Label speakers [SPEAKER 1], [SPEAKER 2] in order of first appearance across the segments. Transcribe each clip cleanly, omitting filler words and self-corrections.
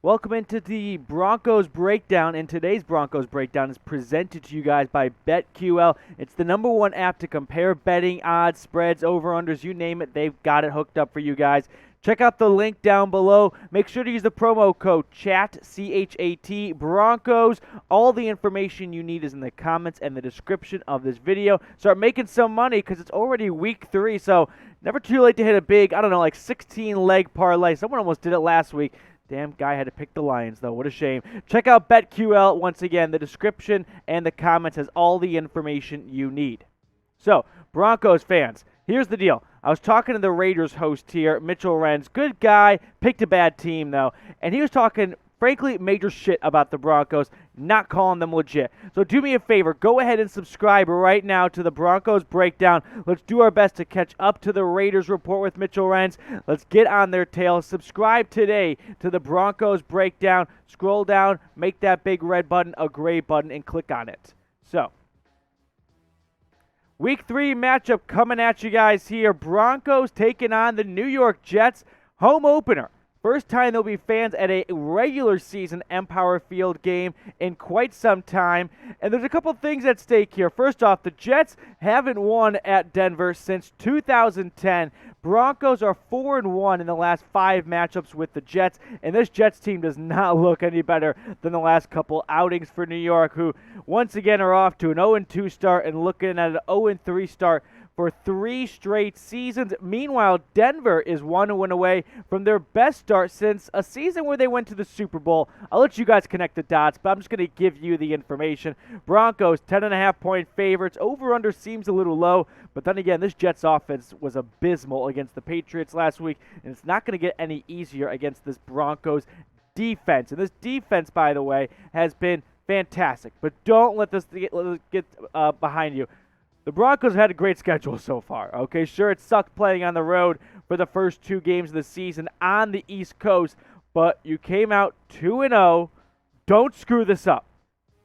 [SPEAKER 1] Welcome into the Broncos Breakdown, and today's Broncos Breakdown is presented to you guys by BetQL. It's the #1 app to compare betting odds, spreads, over-unders, you name it, they've got it hooked up for you guys. Check out the link down below. Make sure to use the promo code CHAT, C-H-A-T, Broncos. All the information you need is in the comments and the description of this video. Start making some money because it's already week 3, so never too late to hit a big, 16-leg parlay. Someone almost did it last week. Damn guy had to pick the Lions, though. What a shame. Check out BetQL. Once again, the description and the comments has all the information you need. So, Broncos fans, here's the deal. I was talking to the Raiders host here, Mitchell Renz. Good guy, picked a bad team, though. And he was talking, frankly, major shit about the Broncos, not calling them legit. So do me a favor, go ahead and subscribe right now to the Broncos Breakdown. Let's do our best to catch up to the Raiders report with Mitchell Renz. Let's get on their tail. Subscribe today to the Broncos Breakdown. Scroll down, make that big red button a gray button, and click on it. So, Week 3 matchup coming at you guys here. Broncos taking on the New York Jets. Home opener. First time there'll be fans at a regular season Empower Field game in quite some time. And there's a couple things at stake here. First off, the Jets haven't won at Denver since 2010. Broncos are 4-1 in the last 5 matchups with the Jets. And this Jets team does not look any better than the last couple outings for New York, who once again are off to an 0-2 start and looking at an 0-3 start for 3 straight seasons. Meanwhile, Denver is 1 win away from their best start since a season where they went to the Super Bowl. I'll let you guys connect the dots, but I'm just going to give you the information. Broncos, 10.5-point favorites. Over-under seems a little low, but then again, this Jets offense was abysmal against the Patriots last week, and it's not going to get any easier against this Broncos defense. And this defense, by the way, has been fantastic, but don't let this get behind you. The Broncos have had a great schedule so far, okay? Sure, it sucked playing on the road for the first 2 games of the season on the East Coast, but you came out 2-0. Don't screw this up.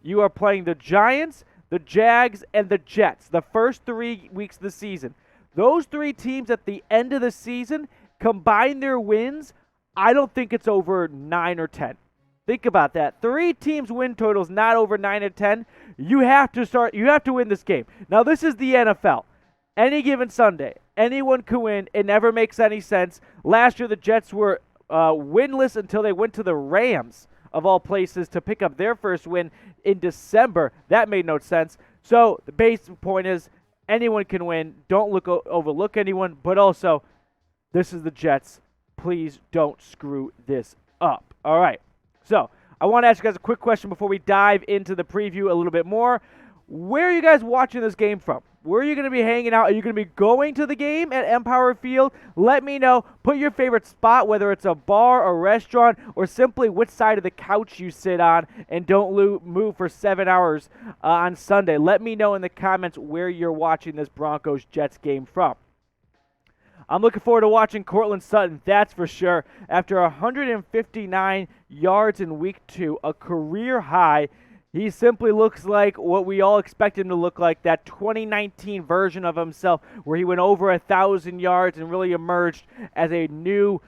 [SPEAKER 1] You are playing the Giants, the Jags, and the Jets the first 3 weeks of the season. Those 3 teams at the end of the season, combine their wins, I don't think it's over 9 or 10. Think about that. 3 teams' win totals not over 9 or 10. You have to win this game. Now, this is the NFL. Any given Sunday, anyone can win. It never makes any sense. Last year, the Jets were winless until they went to the Rams, of all places, to pick up their first win in December. That made no sense. So, the basic point is anyone can win. Don't overlook anyone. But also, this is the Jets. Please don't screw this up. All right. So, I want to ask you guys a quick question before we dive into the preview a little bit more. Where are you guys watching this game from? Where are you going to be hanging out? Are you going to be going to the game at Empower Field? Let me know. Put your favorite spot, whether it's a bar, a restaurant, or simply which side of the couch you sit on, and don't move for 7 hours on Sunday. Let me know in the comments where you're watching this Broncos-Jets game from. I'm looking forward to watching Courtland Sutton, that's for sure. After 159 yards in Week 2, a career high, he simply looks like what we all expect him to look like, that 2019 version of himself where he went over 1,000 yards and really emerged as a new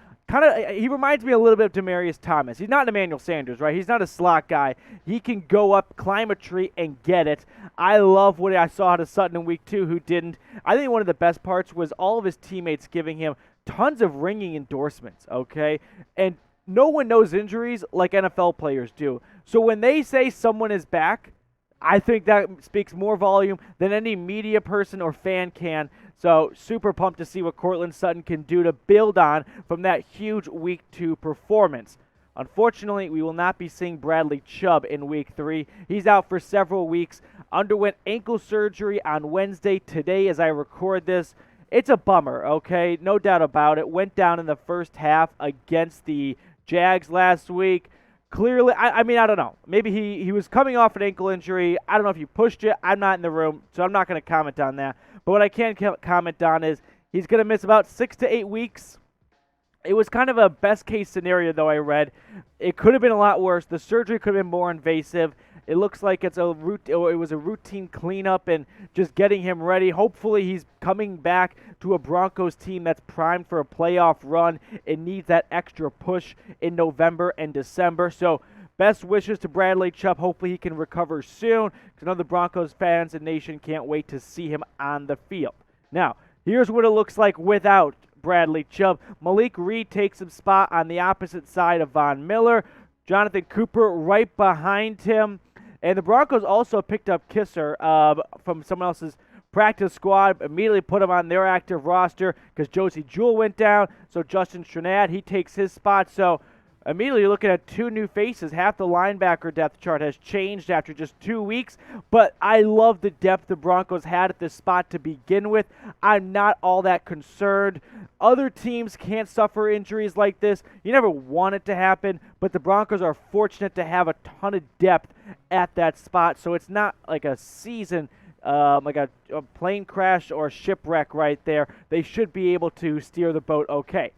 [SPEAKER 1] he reminds me a little bit of Demaryius Thomas. He's not an Emmanuel Sanders, right? He's not a slot guy. He can go up, climb a tree, and get it. I love what I saw out of Sutton in Week 2 who didn't. I think one of the best parts was all of his teammates giving him tons of ringing endorsements, okay? And no one knows injuries like NFL players do. So when they say someone is back, I think that speaks more volume than any media person or fan can. So super pumped to see what Courtland Sutton can do to build on from that huge Week 2 performance. Unfortunately, we will not be seeing Bradley Chubb in Week 3. He's out for several weeks. Underwent ankle surgery on Wednesday. Today, as I record this, it's a bummer, okay? No doubt about it. Went down in the first half against the Jags last week. Clearly, I don't know. Maybe he was coming off an ankle injury. I don't know if he pushed it. I'm not in the room, so I'm not going to comment on that. But what I can comment on is he's going to miss about 6 to 8 weeks. It was kind of a best-case scenario, though, I read. It could have been a lot worse. The surgery could have been more invasive. It looks like it was a routine cleanup and just getting him ready. Hopefully he's coming back to a Broncos team that's primed for a playoff run and needs that extra push in November and December. So best wishes to Bradley Chubb. Hopefully he can recover soon, because I know the Broncos fans and nation can't wait to see him on the field. Now, here's what it looks like without Bradley Chubb. Malik Reed takes his spot on the opposite side of Von Miller. Jonathan Cooper right behind him. And the Broncos also picked up Kisser from someone else's practice squad, immediately put him on their active roster because Josey Jewell went down. So Justin Stranad, he takes his spot. So immediately you're looking at two new faces. Half the linebacker depth chart has changed after just 2 weeks, but I love the depth the Broncos had at this spot to begin with. I'm not all that concerned. Other teams can't suffer injuries like this. You never want it to happen, but the Broncos are fortunate to have a ton of depth at that spot, so it's not like a season like a plane crash or a shipwreck right there. They should be able to steer the boat okay.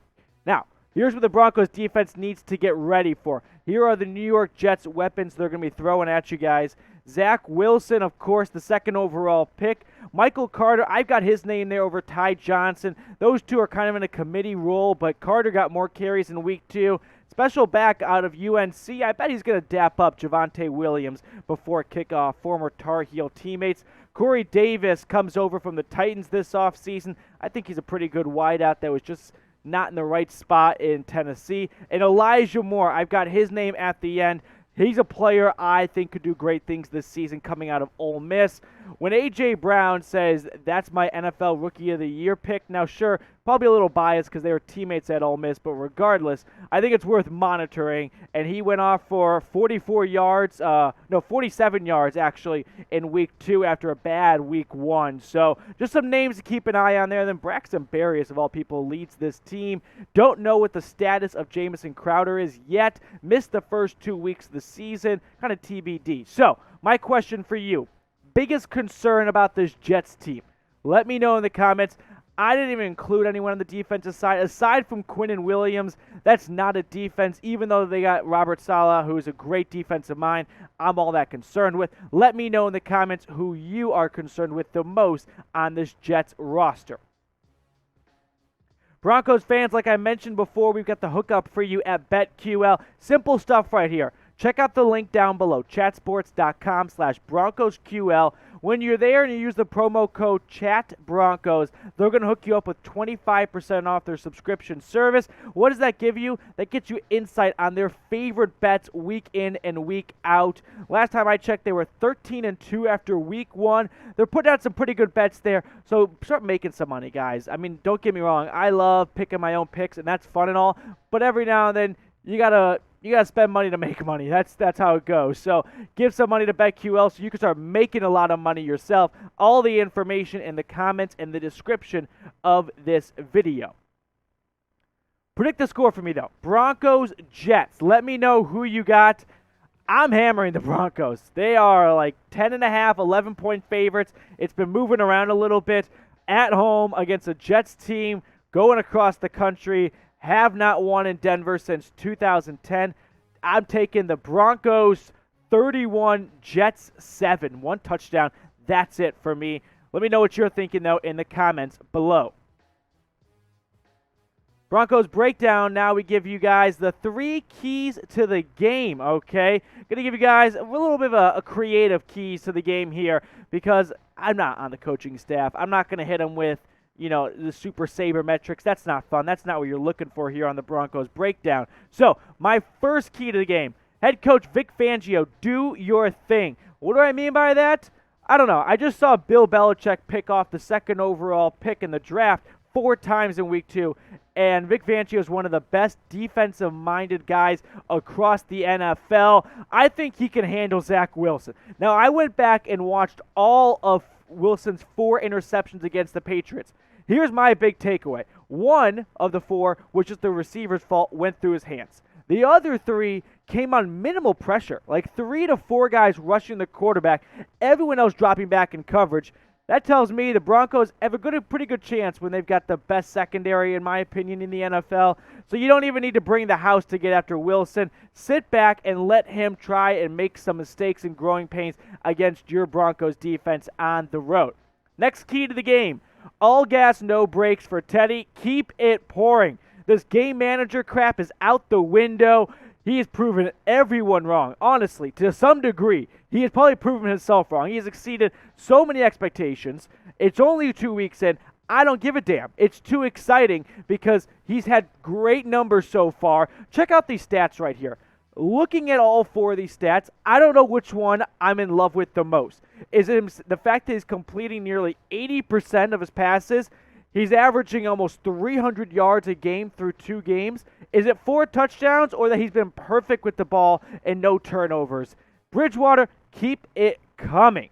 [SPEAKER 1] Now, here's what the Broncos defense needs to get ready for. Here are the New York Jets weapons they're going to be throwing at you guys. Zach Wilson, of course, the second overall pick. Michael Carter, I've got his name there over Ty Johnson. Those two are kind of in a committee role, but Carter got more carries in week 2. Special back out of UNC. I bet he's going to dap up Javonte Williams before kickoff, former Tar Heel teammates. Corey Davis comes over from the Titans this offseason. I think he's a pretty good wideout that was just not in the right spot in Tennessee. And Elijah Moore, I've got his name at the end. He's a player I think could do great things this season coming out of Ole Miss. When A.J. Brown says that's my NFL Rookie of the Year pick, now sure, probably a little biased because they were teammates at Ole Miss, but regardless, I think it's worth monitoring. And he went off for 47 yards actually in week 2 after a bad week 1. So just some names to keep an eye on there. Then Braxton Berrios, of all people, leads this team. Don't know what the status of Jamison Crowder is yet. Missed the first 2 weeks of the season, kind of TBD. So my question for you, biggest concern about this Jets team? Let me know in the comments. I didn't even include anyone on the defensive side. Aside from Quinnen Williams, that's not a defense, even though they got Robert Saleh, who is a great defensive mind. I'm all that concerned with. Let me know in the comments who you are concerned with the most on this Jets roster. Broncos fans, like I mentioned before, we've got the hookup for you at BetQL. Simple stuff right here. Check out the link down below, chatsports.com/BroncosQL. When you're there and you use the promo code CHATBroncos, they're going to hook you up with 25% off their subscription service. What does that give you? That gets you insight on their favorite bets week in and week out. Last time I checked, they were 13-2 after week 1. They're putting out some pretty good bets there, so start making some money, guys. I mean, don't get me wrong. I love picking my own picks, and that's fun and all, but every now and then you gotta spend money to make money. That's how it goes. So give some money to BetQL so you can start making a lot of money yourself. All the information in the comments and the description of this video. Predict the score for me, though. Broncos, Jets. Let me know who you got. I'm hammering the Broncos. They are like 10.5, 11-point favorites. It's been moving around a little bit. At home against a Jets team going across the country. Have not won in Denver since 2010. I'm taking the Broncos 31, Jets 7. 1 touchdown. That's it for me. Let me know what you're thinking, though, in the comments below. Broncos Breakdown. Now we give you guys the 3 keys to the game, okay? Going to give you guys a little bit of a creative keys to the game here because I'm not on the coaching staff. I'm not going to hit them with the super saber metrics. That's not fun. That's not what you're looking for here on the Broncos Breakdown. So, my first key to the game, head coach Vic Fangio, do your thing. What do I mean by that? I don't know. I just saw Bill Belichick pick off the second overall pick in the draft 4 times in week 2, and Vic Fangio is one of the best defensive-minded guys across the NFL. I think he can handle Zach Wilson. Now, I went back and watched all of Wilson's 4 interceptions against the Patriots. Here's my big takeaway. 1 of the 4, which is the receiver's fault, went through his hands. The other 3 came on minimal pressure, like 3 to 4 guys rushing the quarterback, everyone else dropping back in coverage. That tells me the Broncos have a pretty good chance when they've got the best secondary, in my opinion, in the NFL. So you don't even need to bring the house to get after Wilson. Sit back and let him try and make some mistakes and growing pains against your Broncos defense on the road. Next key to the game, all gas, no brakes for Teddy. Keep it pouring. This game manager crap is out the window. He has proven everyone wrong. Honestly, to some degree, he has probably proven himself wrong. He has exceeded so many expectations. It's only 2 weeks in. I don't give a damn. It's too exciting because he's had great numbers so far. Check out these stats right here. Looking at all 4 of these stats, I don't know which one I'm in love with the most. Is it the fact that he's completing nearly 80% of his passes? He's averaging almost 300 yards a game through 2 games. Is it 4 touchdowns or that he's been perfect with the ball and no turnovers? Bridgewater, keep it coming.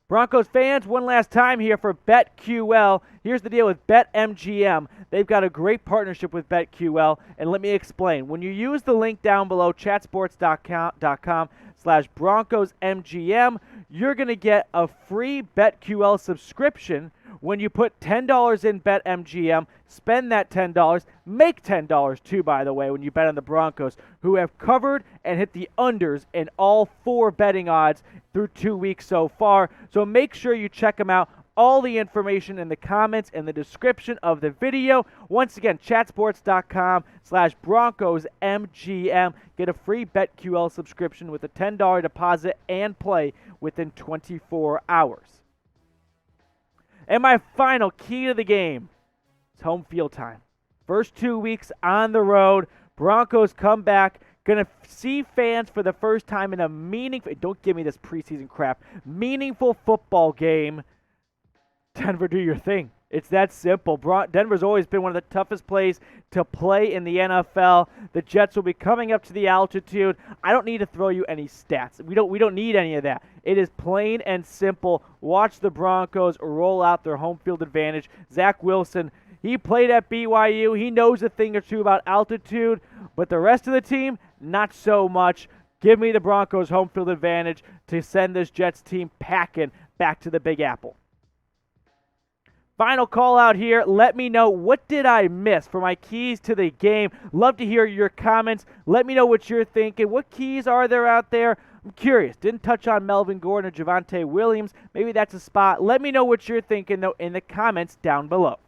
[SPEAKER 1] Broncos fans, one last time here for BetQL. Here's the deal with BetMGM. They've got a great partnership with BetQL, and let me explain. When you use the link down below, chatsports.com/BroncosMGM, you're going to get a free BetQL subscription when you put $10 in BetMGM, spend that $10, make $10 too, by the way, when you bet on the Broncos, who have covered and hit the unders in all 4 betting odds through 2 weeks so far. So make sure you check them out. All the information in the comments and the description of the video. Once again, chatsports.com/BroncosMGM. Get a free BetQL subscription with a $10 deposit and play within 24 hours. And my final key to the game is home field time. First 2 weeks on the road. Broncos come back. Going to see fans for the first time in a meaningful, don't give me this preseason crap, meaningful football game. Denver, do your thing. It's that simple. Denver's always been one of the toughest places to play in the NFL. The Jets will be coming up to the altitude. I don't need to throw you any stats. We don't need any of that. It is plain and simple. Watch the Broncos roll out their home field advantage. Zach Wilson, he played at BYU. He knows a thing or two about altitude, but the rest of the team, not so much. Give me the Broncos home field advantage to send this Jets team packing back to the Big Apple. Final call out here. Let me know, what did I miss for my keys to the game? Love to hear your comments. Let me know what you're thinking. What keys are there out there? I'm curious. Didn't touch on Melvin Gordon or Javonte Williams. Maybe that's a spot. Let me know what you're thinking, though, in the comments down below.